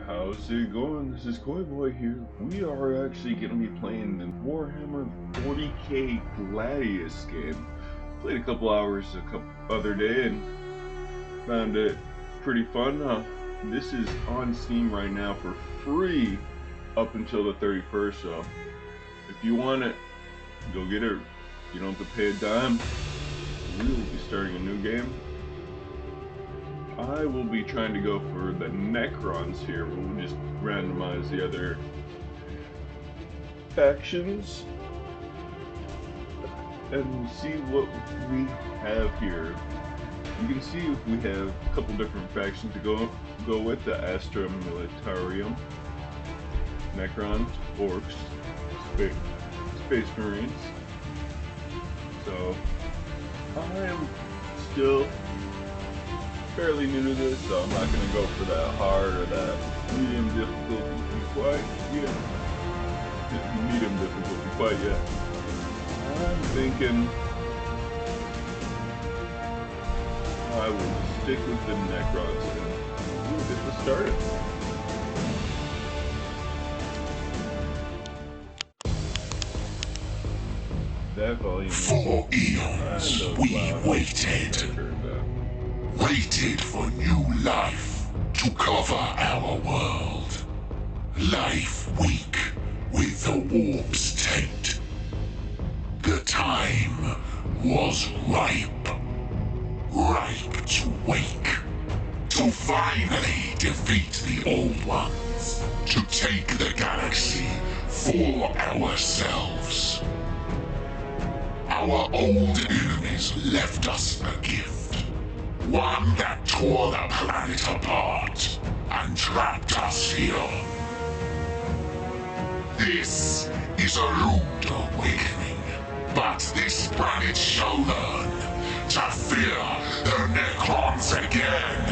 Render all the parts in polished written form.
How's it going? This is Koi Boy here. We are actually going to be playing the Warhammer 40k Gladius game. Played a couple hours other day and found it pretty fun. This is on Steam right now for free up until the 31st, so if you want it, go get it. You don't have to pay a dime. We will be starting a new game. I will be trying to go for the Necrons here. We'll just randomize the other factions and see what we have here. You can see we have a couple different factions to go with: the Astra Militarium, Necrons, Orcs, Space Marines. So I am still fairly new to this, so I'm not going to go for that hard or that medium difficulty quite yet. Medium difficulty quite yet. I'm thinking I will stick with the Necrons and we'll get this started. That volume. For eons we waited for new life to cover our world. Life weak with the warp's taint. The time was ripe to wake, to finally defeat the old ones, to take the galaxy for ourselves. Our old enemies left us a gift, one that tore the planet apart and trapped us here. This is a rude awakening, but this planet shall learn to fear the Necrons again.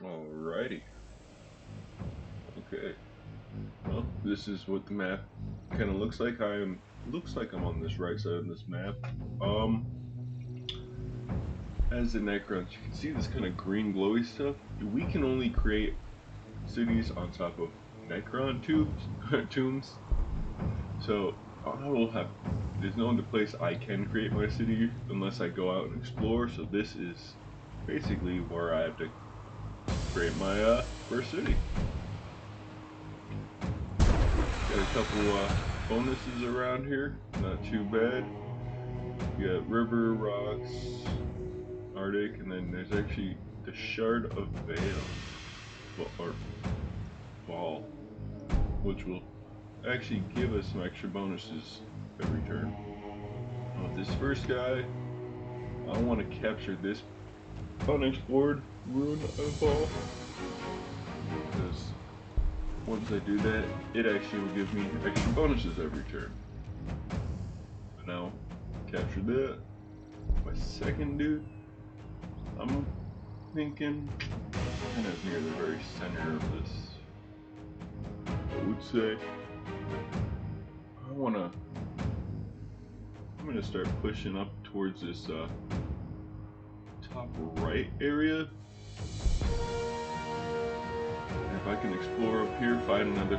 Alrighty. Okay. Well, this is what the map kind of looks like. Looks like I'm on this right side of this map. As the Necrons, you can see this kind of green glowy stuff. We can only create cities on top of Necron tombs. So there's no other place I can create my city unless I go out and explore. So this is basically where I have to create my first city. Got a couple bonuses around here, not too bad. You got river, rocks, Arctic, and then there's actually the Shard of Ball, which will actually give us some extra bonuses every turn. This first guy, I want to capture this unexplored ruin of Ball, because once I do that, it actually will give me extra bonuses every turn. But now, capture that. My second dude, I'm thinking kind of near the very center of this. I would say I'm gonna start pushing up towards this top right area. If I can explore up here, find another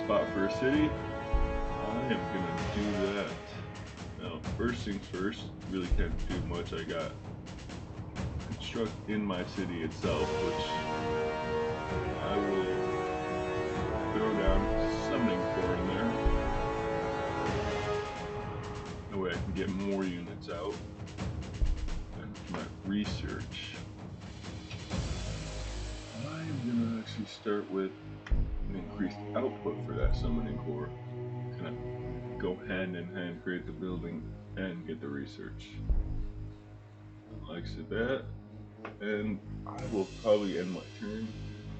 spot for a city, I am gonna do that. Now, first things first, really can't do much. I got construct in my city itself, which I will throw down summoning core in there. That way I can get more units out. And my research, I'm gonna actually start with an increased output for that summoning core. Kind of go hand in hand, create the building and get the research. Like I said that, and I will probably end my turn.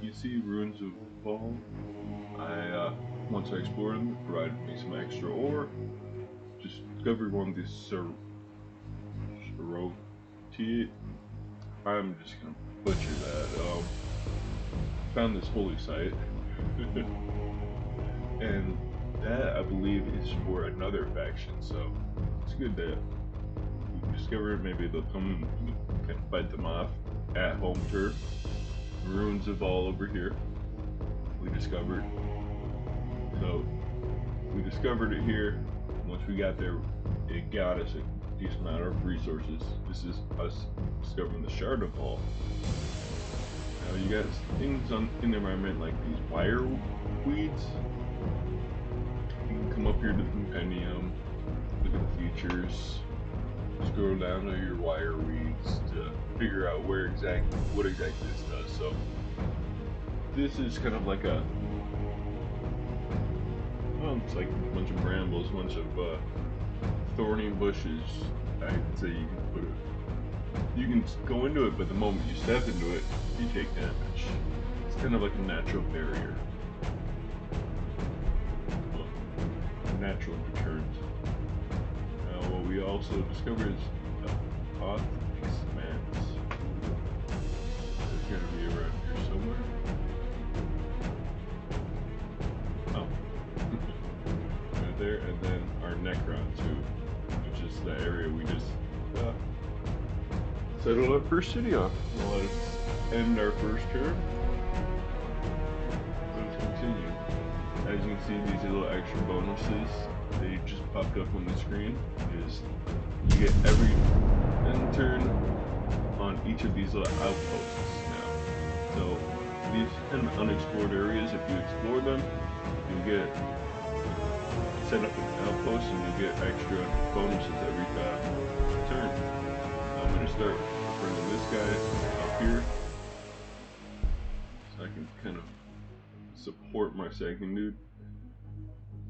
You see ruins of Ball. Once I explored them, it provided me some extra ore. Just discovered one of these Soroti. I'm just gonna butcher that. Found this holy site, and that I believe is for another faction. So it's good that you discover it, maybe they'll come and you can fight them off at home turf. Ruins of all over here. We discovered. So we discovered it here. Once we got there, it got us a decent amount of resources. This is us discovering the Shard of All. Now you got things in the environment like these wire weeds. You can come up here to the compendium, look at the features, scroll down to your wire weeds to figure out what exactly this does. So this is kind of like a, well, it's like a bunch of brambles, a bunch of thorny bushes. I'd say you can put it. You can go into it, but the moment you step into it, you take damage. It's kind of like a natural barrier. Well, a natural deterrent. Now, what we also discovered is the path expanse. It's going to be around here somewhere. Oh. Right there, and then our Necron too, which is the area we just settled our first city off. Well, let's end our first turn. Let's continue. As you can see, these little extra bonuses, they just popped up on the screen. Is you get every end turn on each of these little outposts now. So these kind of unexplored areas, if you explore them, you get set up an outpost and you get extra bonuses every turn. I'm going to start bringing this guy up here so I can kind of support my second dude.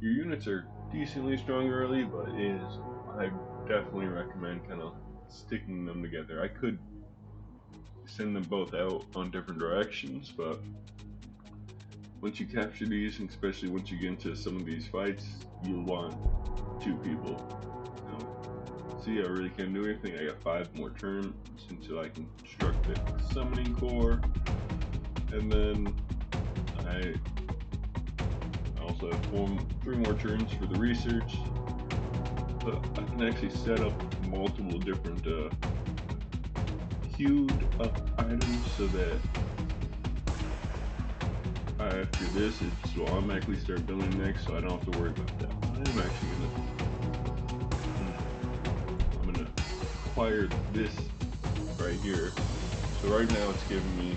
Your units are decently strong early, but I definitely recommend kind of sticking them together. I could send them both out on different directions, but once you capture these, and especially once you get into some of these fights, you'll want two people. See, I really can't do anything. I got 5 more turns until I can construct the summoning core, and then I also have 3 more turns for the research. But I can actually set up multiple different queued up items so that after this it will automatically start building next, so I don't have to worry about that. I'm actually gonna acquire this right here. So right now it's giving me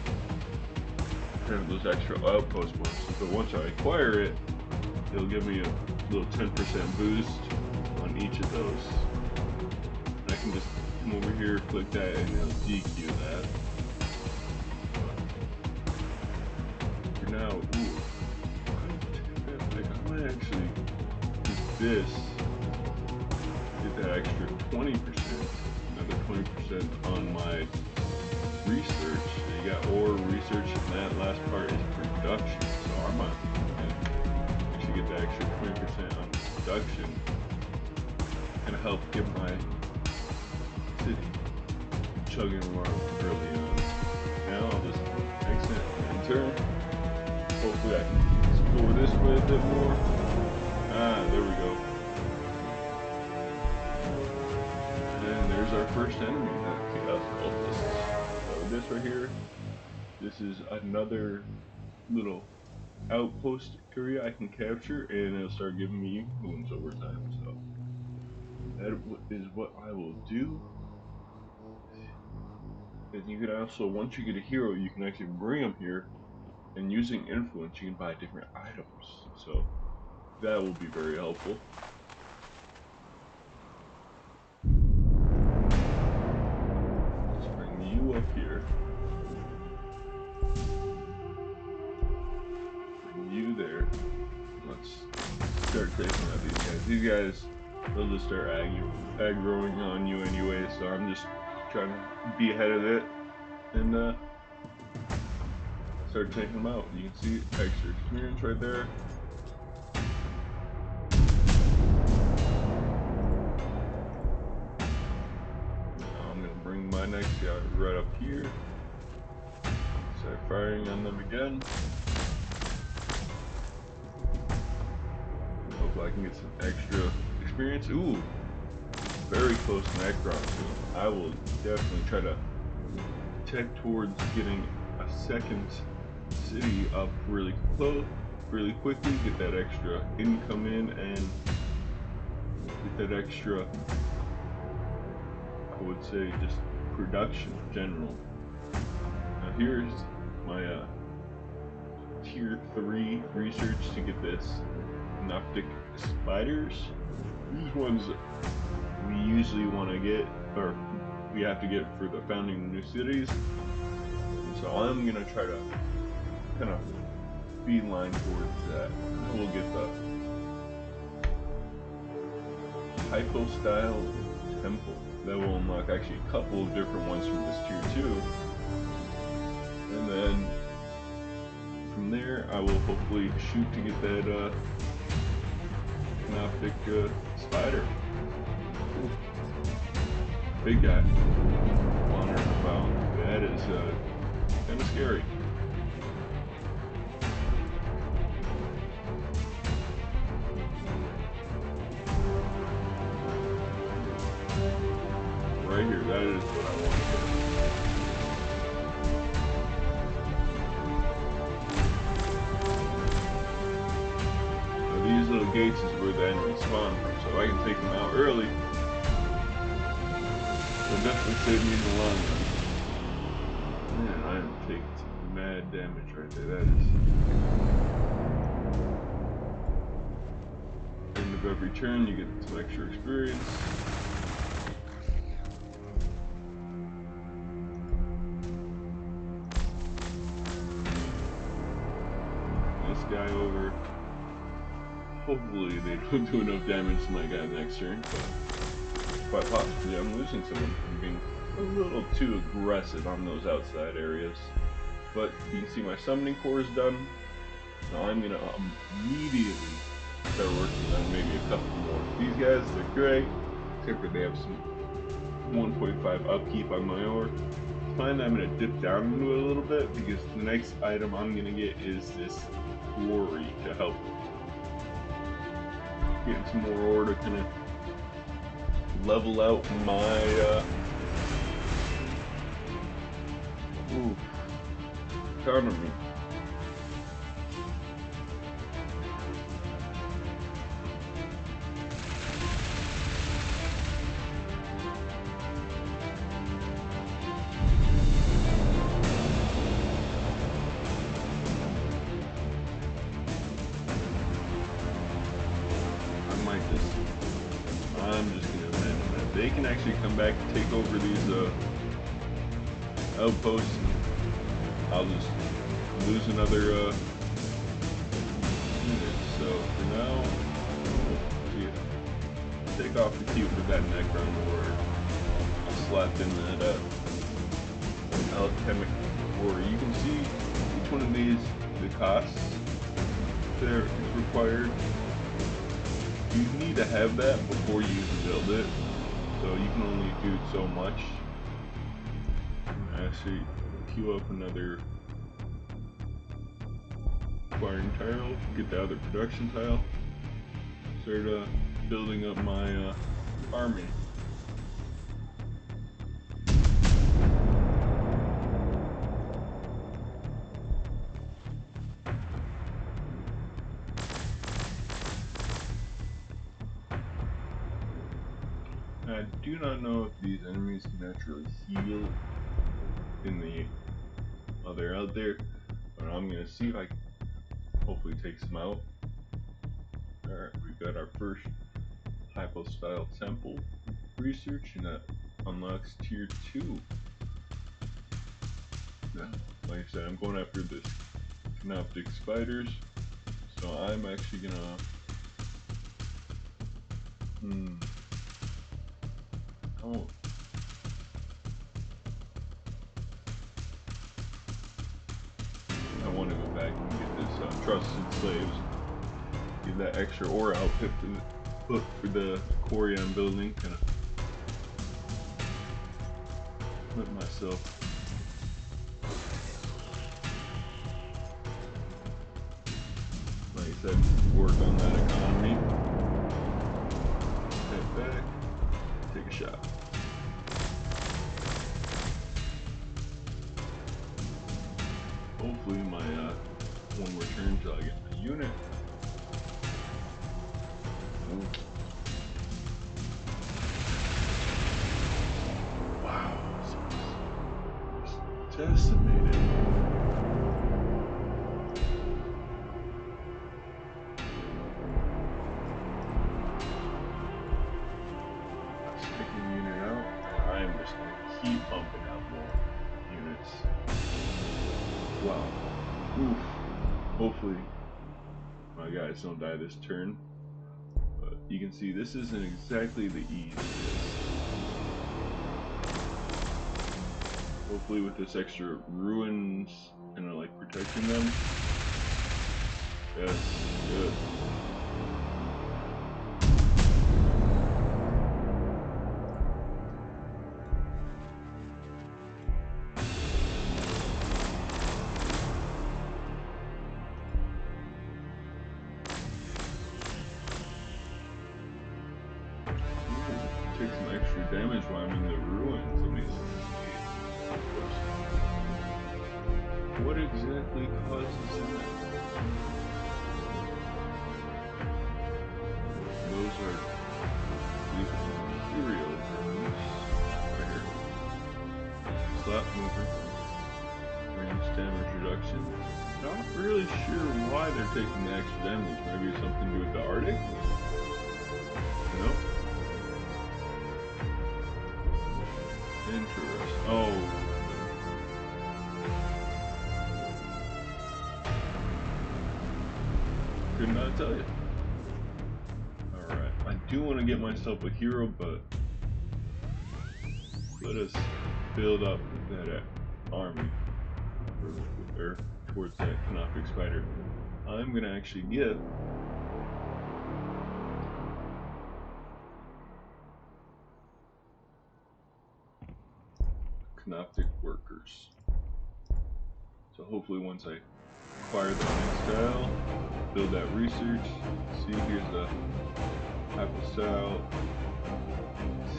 kind of those extra outpost bonuses, but once I acquire it, it'll give me a little 10% boost on each of those. And I can just come over here, click that, and it'll DQ that. For now, ooh, I might actually do this, get that extra 20%, another 20% on my research. You got ore, research, and that last part is production. So I might actually get the extra 20% on production and help get my city chugging along early on. Now I'll just exit and turn. Hopefully I can explore this way a bit more. Ah, there we go. And there's our first enemy, that Chaos Cultist. So this right here, this is another little outpost area I can capture, and it'll start giving me wounds over time. So that is what I will do. And you can also, once you get a hero, you can actually bring them here, and using influence you can buy different items. So that will be very helpful. Let's bring you up here. Bring you there. Let's start taking out these guys. These guys, they'll just start aggroing on you anyway, so I'm just trying to be ahead of it and start taking them out. You can see extra experience right there. Now I'm gonna bring my next guy right up here. Start firing on them again. Hope I can get some extra experience. Ooh, very close to Necron, so I will definitely try to tech towards getting a second city up really quickly, get that extra income in, and get that extra, I would say, just production in general. Now here's my tier 3 research to get this Synoptic spiders. These ones we usually want to get, or we have to get for the founding of new cities. So I'm gonna try to kind of beeline towards that. We'll get the hypo style temple that will unlock actually a couple of different ones from this tier 2, and then from there I will hopefully shoot to get that Synoptic spider. Ooh. Big guy wandering about. That is kind of scary. Right here, that is what I want to do. Now these little gates is where the enemies spawn from, so I can take them out early. It'll definitely save me in the long run. Man, I am taking some mad damage right there. That is. End of every turn, you get some extra experience. This guy over. Hopefully they don't do enough damage to my guy next turn, but quite possibly I'm losing someone from being a little too aggressive on those outside areas. But you can see my summoning core is done. Now I'm gonna immediately start working on maybe a couple more. These guys, they're great, except that they have some 1.5 upkeep on my ore. Find I'm gonna dip down into it a little bit because the next item I'm gonna get is this quarry to help get some more ore to kind of level out my economy. I'm just gonna abandon that. They can actually come back and take over these outposts. I'll just lose another unit. So for now, take off the cube with that Necron Warrior. I'll slap in that alchemic Warrior. You can see each one of these, the costs there is required. You need to have that before you even build it, so you can only do so much. Actually, queue up another acquiring tile, get the other production tile, start building up my army. I do not know if these enemies can actually heal in the while they're out there, but I'm gonna see if I can hopefully take some out. Alright, we've got our first hypo style temple research, and that unlocks tier 2. Now, like I said, I'm going after this Synoptic spiders, so I'm actually gonna oh. I want to go back and get this trusted slaves. Get that extra ore output for the quarry I'm building. Kind of let myself. Like I said, work on that economy. Head back. Take until I get my unit. Wow, it's decimated. Sticking unit out. I'm just gonna keep pumping out more units. Wow. Oof. Hopefully my guys don't die this turn. But you can see this isn't exactly the easiest. Hopefully with this extra ruins and like protecting them. Yes, good. Take some extra damage while I'm in the ruins. Let me see. What exactly causes that? Those are Imperial ruins. Right here. Slot movement. Range damage reduction. Not really sure why they're taking the extra damage. Maybe it's something to do with the Arctic? Nope. Interesting. Oh. Could not tell you. Alright. I do want to get myself a hero, but let us build up that army or towards that Canoptic Spider. I'm going to actually get Canoptic workers. So hopefully once I acquire the next style, build that research. See, here's the Apostyle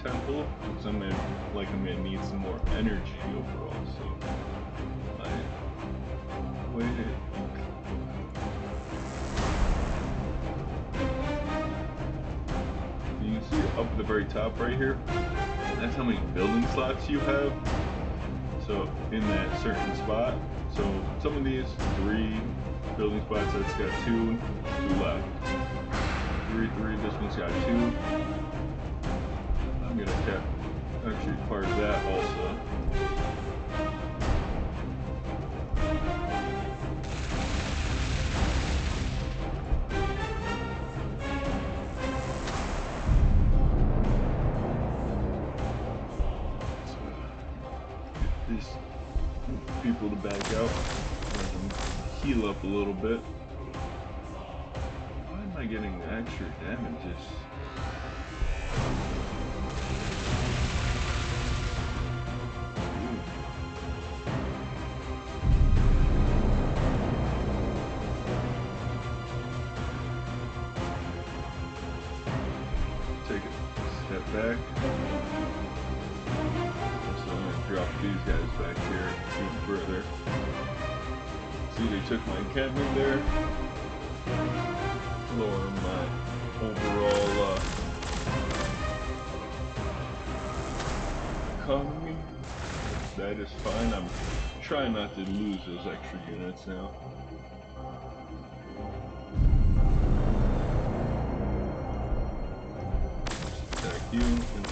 temple. So I'm gonna need some more energy overall. So I waited. You can see up at the very top right here. That's how many building slots you have. So in that certain spot. So some of these 3 building spots, that's got 2 left. 3, this one's got 2. I'm gonna actually acquire that also. These people to back out. Let them heal up a little bit. Why am I getting extra damages? Take a step back. So I'm gonna drop these guys back here even further. See, they took my encampment there. Lower my overall economy. That is fine. I'm trying not to lose those extra units now. Attack you and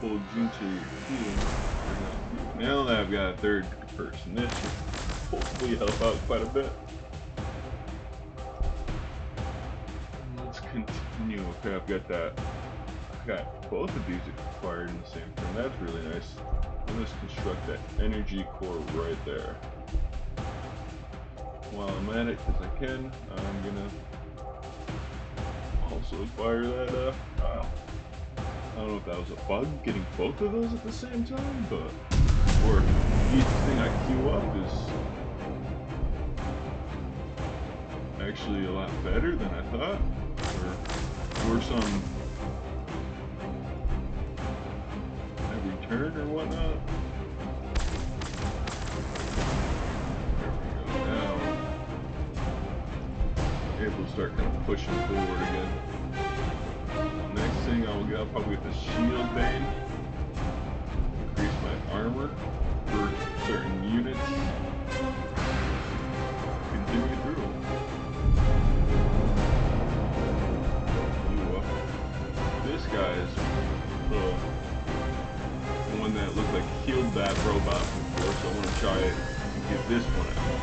hold you to heal. Now that I've got a third person, this should hopefully help out quite a bit. Let's continue. Okay, I've got that. I've got both of these acquired in the same turn. That's really nice. Let's construct that energy core right there. While I'm at it, because I can, I'm gonna also acquire that. I don't know if that was a bug getting both of those at the same time, but or each thing I queue up is actually a lot better than I thought, or worse on every turn or whatnot. There we go. Now able to start kind of pushing forward again. Next thing I'll probably get the shield bane. Increase my armor for certain units. Continue through. Ooh, this guy is the one that looked like healed that robot before, so I want to try it and get this one out.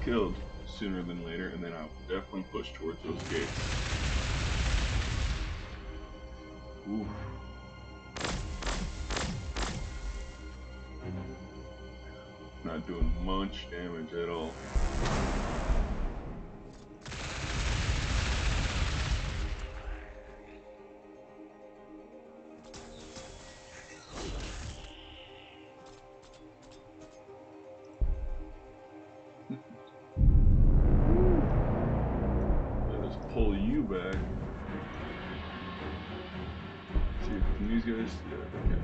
Killed sooner than later, and then I'll definitely push towards those gates. Oof. Not doing much damage at all. Let's pull you back. See, can these guys? Yeah, they can.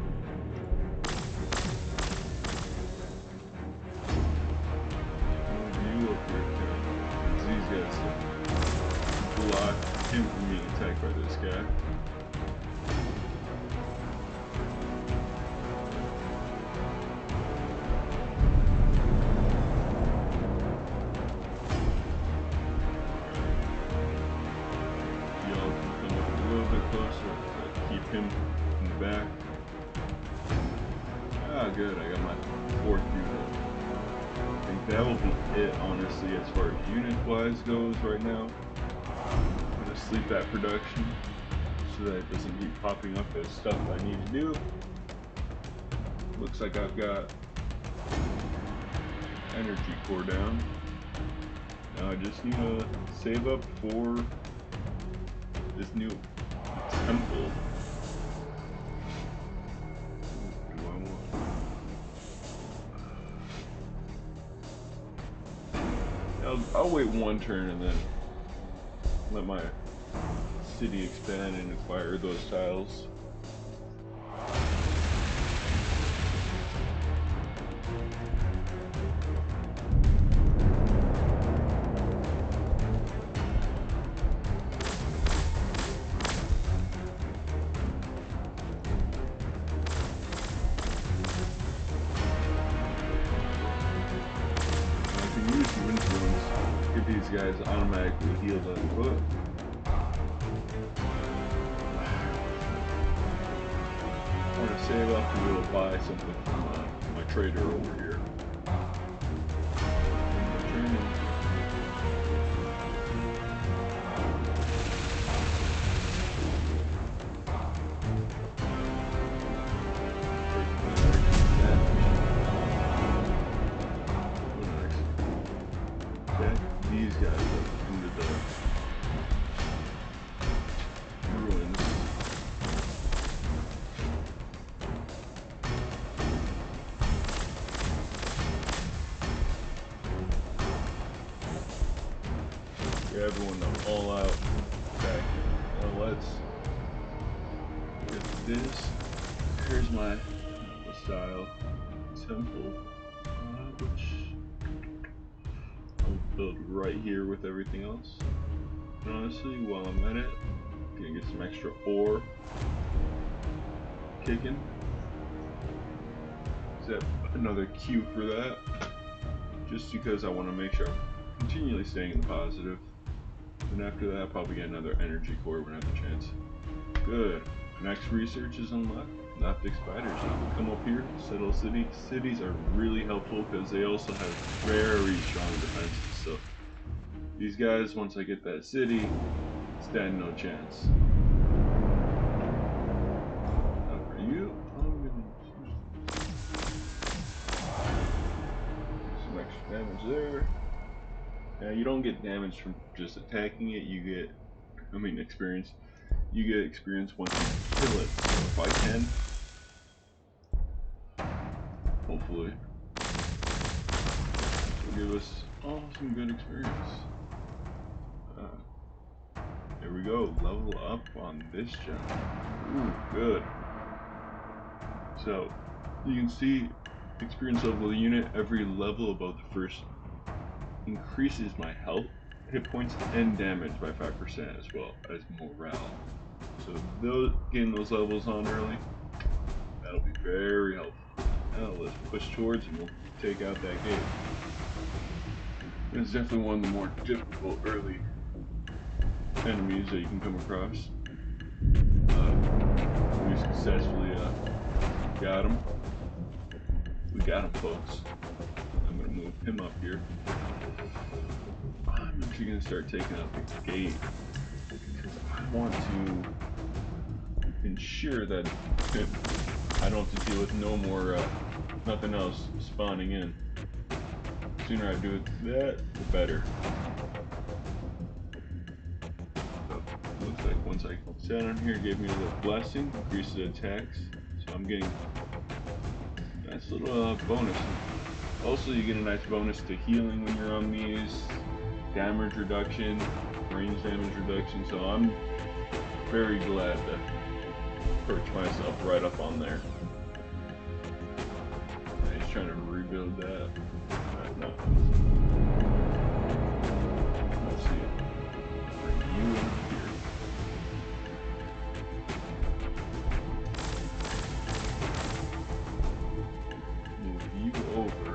These guys block him from being attacked by this guy. Y'all can come up a little bit closer. Keep him in the back. Ah, good. I got my 4th unit. I think that will be it, honestly, as far as unit-wise goes right now. I'm going to sleep that production so that it doesn't keep popping up as stuff I need to do. Looks like I've got energy core down. Now I just need to save up for this new temple. What do I want? I'll wait one turn and then let my city expand and acquire those tiles. These guys automatically healed on foot. I want to save up to be able to buy something from my trader over here. These guys up into the ruins. Get everyone to all out attack. Now let's get this. Here's my style temple, which build right here with everything else. And honestly, while I'm at it, I'm gonna get some extra ore kicking. Set another queue for that, just because I want to make sure I'm continually staying in the positive. And after that, I'll probably get another energy core when I have a chance. Good. Next research is unlocked. Optic spiders. Come up here, settle city. Cities are really helpful because they also have very strong defenses. So these guys, once I get that city, stand no chance. Now for you, I'm gonna some extra damage there. Now you don't get damage from just attacking it. You get, experience. You get experience once you kill it. So if I can, hopefully, will give us all some good experience. There we go. Level up on this gem. Ooh, good. So you can see experience level of the unit. Every level above the first increases my health hit points and damage by 5% as well as morale. So those, getting those levels on early, that'll be very helpful. Now let's push towards and we'll take out that gate. It's definitely one of the more difficult early enemies that you can come across. We successfully got him. We got him, folks. I'm gonna move him up here. I'm actually gonna start taking out the gate because I want to ensure that I don't have to deal with no more, nothing else spawning in. The sooner I do that, the better. So, looks like once I sat on here, it gave me a little blessing, increased the attacks. So I'm getting a nice little bonus. Also, you get a nice bonus to healing when you're on these, damage reduction, range damage reduction. So I'm very glad to perch myself right up on there. He's trying to rebuild that. No. Let's see. Bring you in here. Move you over.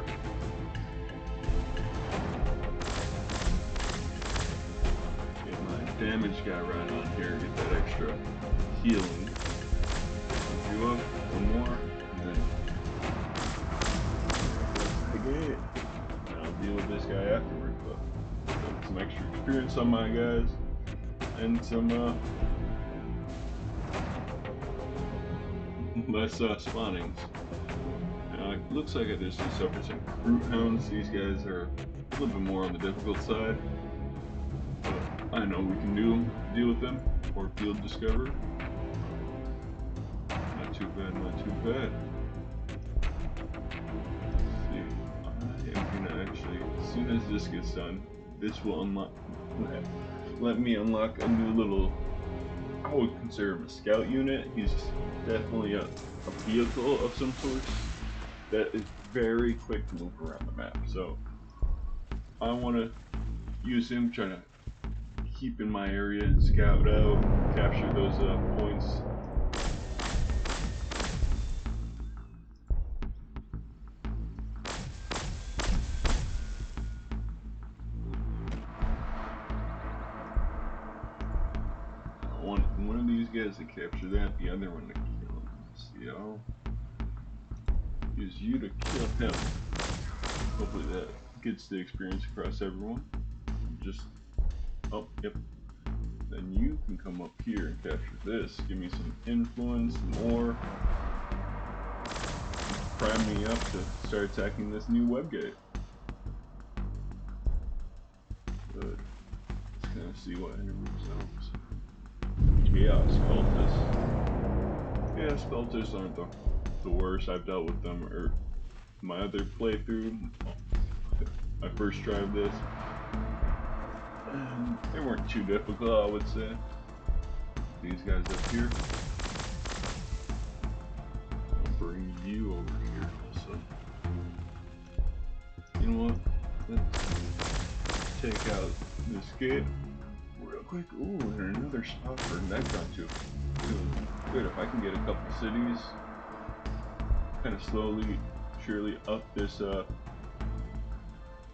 Get my damage guy right on here. Get that extra healing. Move you up. One more. And then it. And I'll deal with this guy afterward, but get some extra experience on my guys and some less spawnings. Now it looks like I just suffered some brute hounds. These guys are a little bit more on the difficult side, but I know we can deal with them. Or field discover. Not too bad, not too bad. As soon as this gets done, this will unlock. Let me unlock a new little. I would consider him a scout unit. He's definitely a vehicle of some sort that is very quick to move around the map. So I want to use him, trying to keep in my area, scout out, capture those points. One of these guys to capture that, the other one to kill him. See, I'll use you to kill him. Hopefully that gets the experience across everyone. Just, oh, yep. Then you can come up here and capture this. Give me some influence, more. Prime me up to start attacking this new web gate. Good. Let's kind of see what enemies else. Yeah, Speltus. Yeah, Speltus aren't the worst. I've dealt with them, or my other playthrough. I first tried this, and they weren't too difficult, I would say. These guys up here. I'll bring you over here also. You know what? Let's take out this gate real quick. Ooh, and another spot for Necron too. Good, if I can get a couple cities kind of slowly, surely up this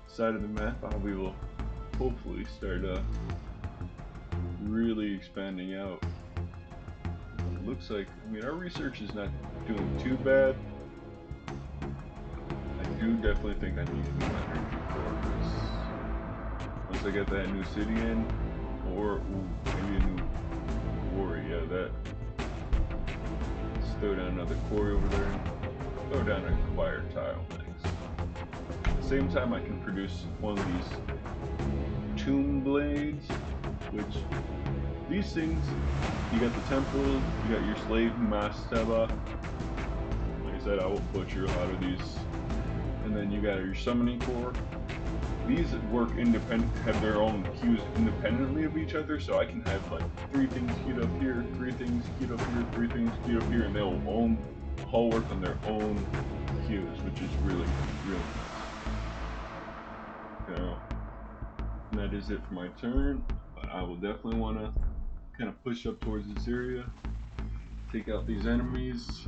side of the map, I'll be able to hopefully start really expanding out. It looks like, I mean, our research is not doing too bad. I do definitely think I need a new energy core, because once I get that new city in, or maybe a new quarry, yeah, that. Let's throw down another quarry over there and throw down an acquired tile next. At the same time, I can produce one of these tomb blades, which these things, you got the temple, you got your slave Mastaba. Like I said, I will butcher a lot of these. And then you got your summoning core. These work independent, have their own queues independently of each other, so I can have like 3 things queued up here, 3 things queued up here, 3 things queued up here, and they'll all work on their own queues, which is really, really nice. You know, and that is it for my turn, but I will definitely want to kind of push up towards this area, take out these enemies,